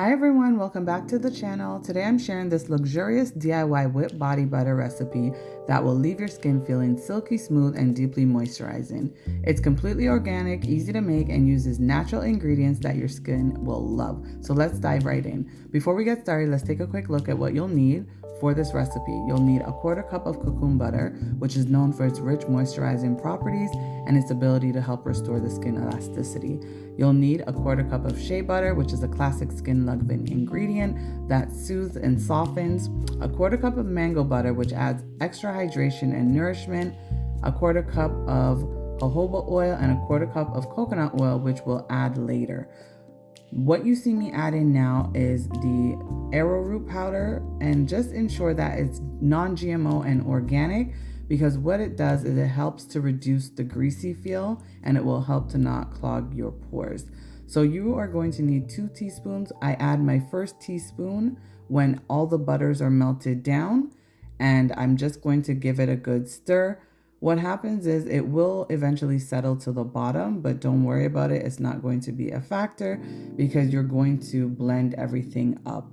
Hi everyone, welcome back to the channel. Today I'm sharing this luxurious DIY whipped body butter recipe that will leave your skin feeling silky smooth and deeply moisturizing. It's completely organic, easy to make, and uses natural ingredients that your skin will love. So let's dive right in. Before we get started, let's take a quick look at what you'll need for this recipe. You'll need a quarter cup of Kokum Butter, which is known for its rich moisturizing properties and its ability to help restore the skin elasticity. You'll need a quarter cup of Shea Butter, which is a classic skin-loving ingredient that soothes and softens. A quarter cup of mango butter, which adds extra hydration and nourishment. A quarter cup of jojoba oil and a quarter cup of coconut oil, which we'll add later. What you see me adding now is the Arrowroot Powder, and just ensure that it's non-GMO and organic, because what it does is it helps to reduce the greasy feel and it will help to not clog your pores. So you are going to need 2 teaspoons. I add my first teaspoon when all the butters are melted down, and I'm just going to give it a good stir. What happens is it will eventually settle to the bottom, but don't worry about it. It's not going to be a factor because you're going to blend everything up.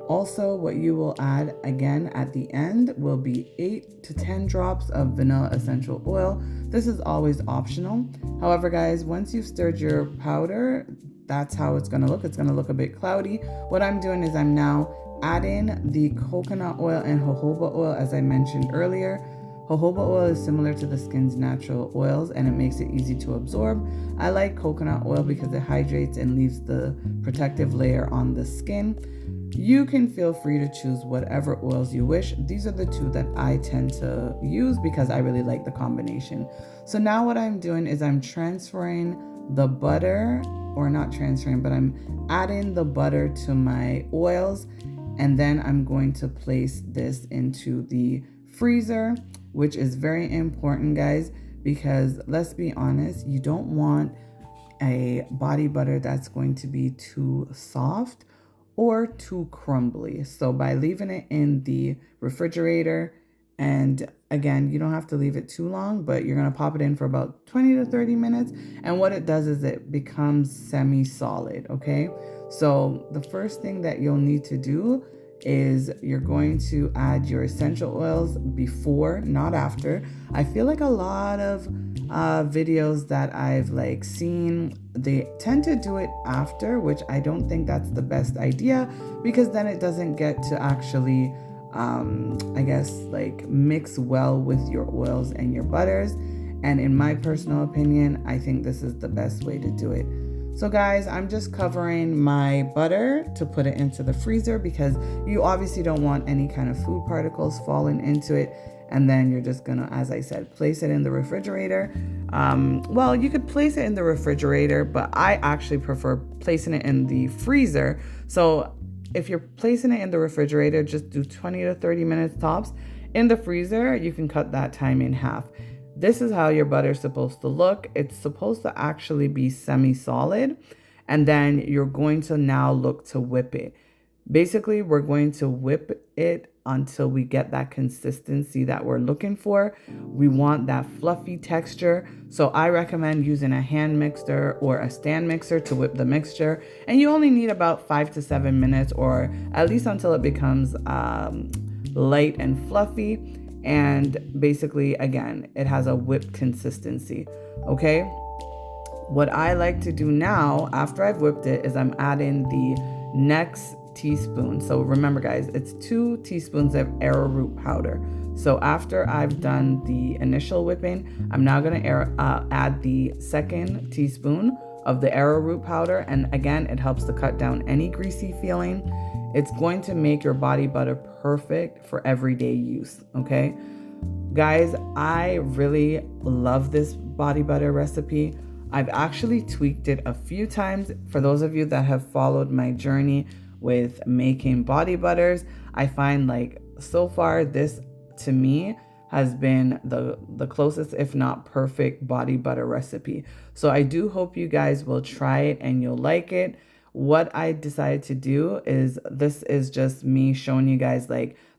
Also, what you will add again at the end will be 8 to 10 drops of vanilla essential oil. This is always optional. However, guys, once you've stirred your powder, that's how it's going to look. It's going to look a bit cloudy. What I'm doing is I'm now adding the coconut oil and jojoba oil, as I mentioned earlier. Jojoba oil is similar to the skin's natural oils and it makes it easy to absorb. I like coconut oil because it hydrates and leaves the protective layer on the skin. You can feel free to choose whatever oils you wish. These are the 2 that I tend to use because I really like the combination. So now what I'm doing is I'm transferring the butter, or not transferring, but I'm adding the butter to my oils, and then I'm going to place this into the freezer, which is very important, guys, because let's be honest, you don't want a body butter that's going to be too soft or too crumbly. So by leaving it in the refrigerator, and again, you don't have to leave it too long, but you're going to pop it in for about 20 to 30 minutes. And what it does is it becomes semi-solid, okay? So the first thing that you'll need to do is you're going to add your essential oils before, not after. I feel like a lot of videos that I've seen, they tend to do it after, which I don't think that's the best idea, because then it doesn't get to actually I guess mix well with your oils and your butters. And in my personal opinion, I think this is the best way to do it. So guys, I'm just covering my butter to put it into the freezer because you obviously don't want any kind of food particles falling into it. And then you're just gonna, as I said, place it in the refrigerator. Well, you could place it in the refrigerator, but I actually prefer placing it in the freezer. So if you're placing it in the refrigerator, just do 20 to 30 minutes tops. In the freezer, you can cut that time in half. This is how your butter is supposed to look. It's supposed to actually be semi-solid, and then you're going to now look to whip it. Basically, we're going to whip it until we get that consistency that we're looking for. We want that fluffy texture. So I recommend using a hand mixer or a stand mixer to whip the mixture. And you only need about 5 to 7 minutes, or at least until it becomes light and fluffy. And basically, again, it has a whipped consistency, okay? What I like to do now, after I've whipped it, is I'm adding the next teaspoon. So remember, guys, it's 2 teaspoons of arrowroot powder. So after I've done the initial whipping, I'm now going to add the second teaspoon of the arrowroot powder. And again, it helps to cut down any greasy feeling. It's going to make your body butter perfect for everyday use, okay? Guys, I really love this body butter recipe. I've actually tweaked it a few times. For those of you that have followed my journey with making body butters, I find so far this to me has been the closest, if not perfect, body butter recipe. So I do hope you guys will try it and you'll like it. What I decided to do is, this is just me showing you guys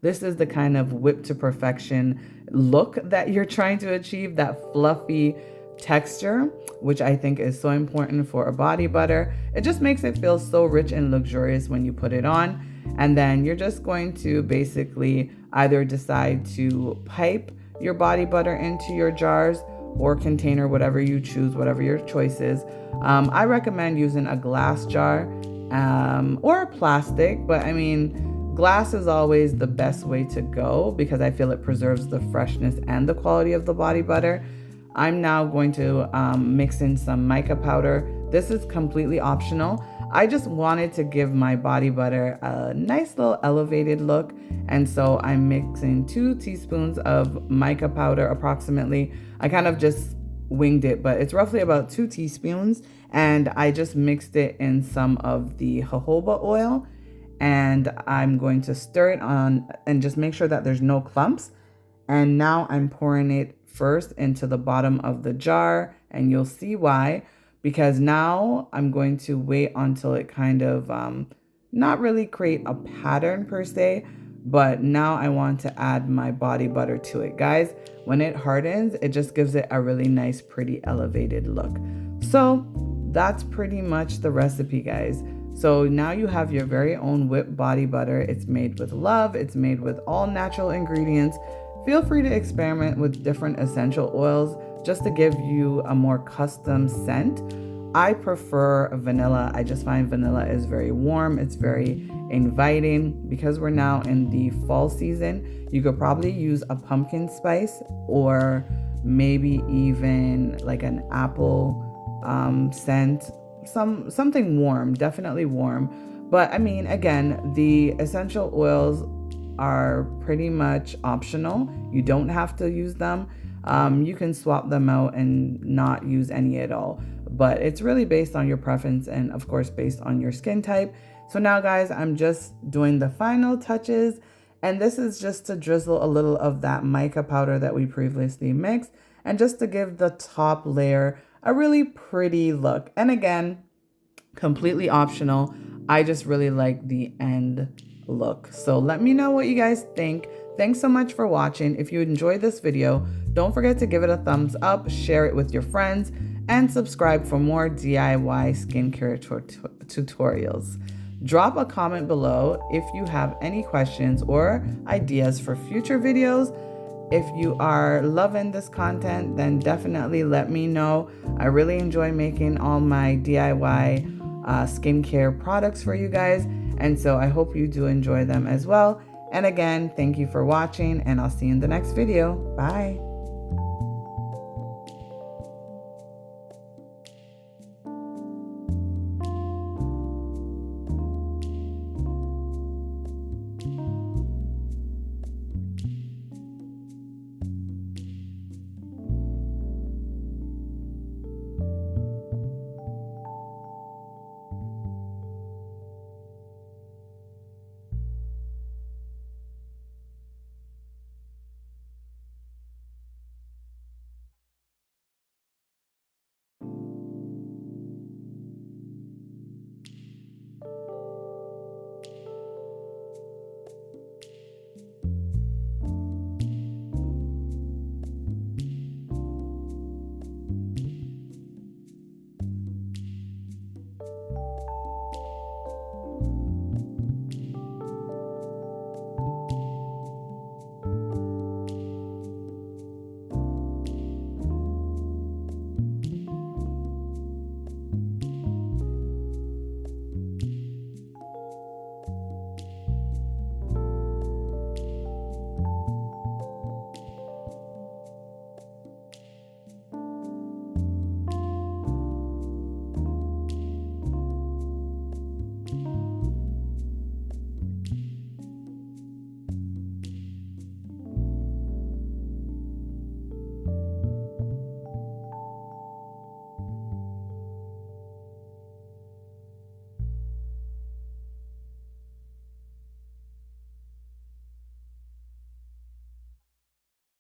this is the kind of whipped to perfection look that you're trying to achieve, that fluffy texture, which I think is so important for a body butter. It just makes it feel so rich and luxurious when you put it on. And then you're just going to basically either decide to pipe your body butter into your jars or container, whatever you choose, whatever your choice is. I recommend using a glass jar or a plastic, but I mean, glass is always the best way to go because I feel it preserves the freshness and the quality of the body butter. I'm now going to mix in some mica powder. This is completely optional. I just wanted to give my body butter a nice little elevated look. And so I'm mixing 2 teaspoons of mica powder approximately. I kind of just winged it, but it's roughly about 2 teaspoons. And I just mixed it in some of the jojoba oil. And I'm going to stir it on and just make sure that there's no clumps. And now I'm pouring it first into the bottom of the jar, and you'll see why, because now I'm going to wait until it kind of not really create a pattern per se, but now I want to add my body butter to it. Guys, when it hardens, it just gives it a really nice, pretty elevated look. So that's pretty much the recipe, guys. So now you have your very own whipped body butter. It's made with love. It's made with all natural ingredients. Feel free to experiment with different essential oils just to give you a more custom scent. I prefer vanilla. I just find vanilla is very warm. It's very inviting. Because we're now in the fall season, you could probably use a pumpkin spice or maybe even like an apple scent, something warm, definitely warm. But I mean, again, the essential oils are pretty much optional. You don't have to use them. You can swap them out and not use any at all. But it's really based on your preference and, of course, based on your skin type. So now, guys, I'm just doing the final touches. And this is just to drizzle a little of that mica powder that we previously mixed. And just to give the top layer a really pretty look. And again, completely optional. I just really like the end look. So let me know what you guys think. Thanks so much for watching. If you enjoyed this video, don't forget to give it a thumbs up, share it with your friends, and subscribe for more DIY skincare tutorials. Drop a comment below if you have any questions or ideas for future videos. If you are loving this content, then definitely let me know. I really enjoy making all my DIY skincare products for you guys. And so I hope you do enjoy them as well. And again, thank you for watching, and I'll see you in the next video. Bye.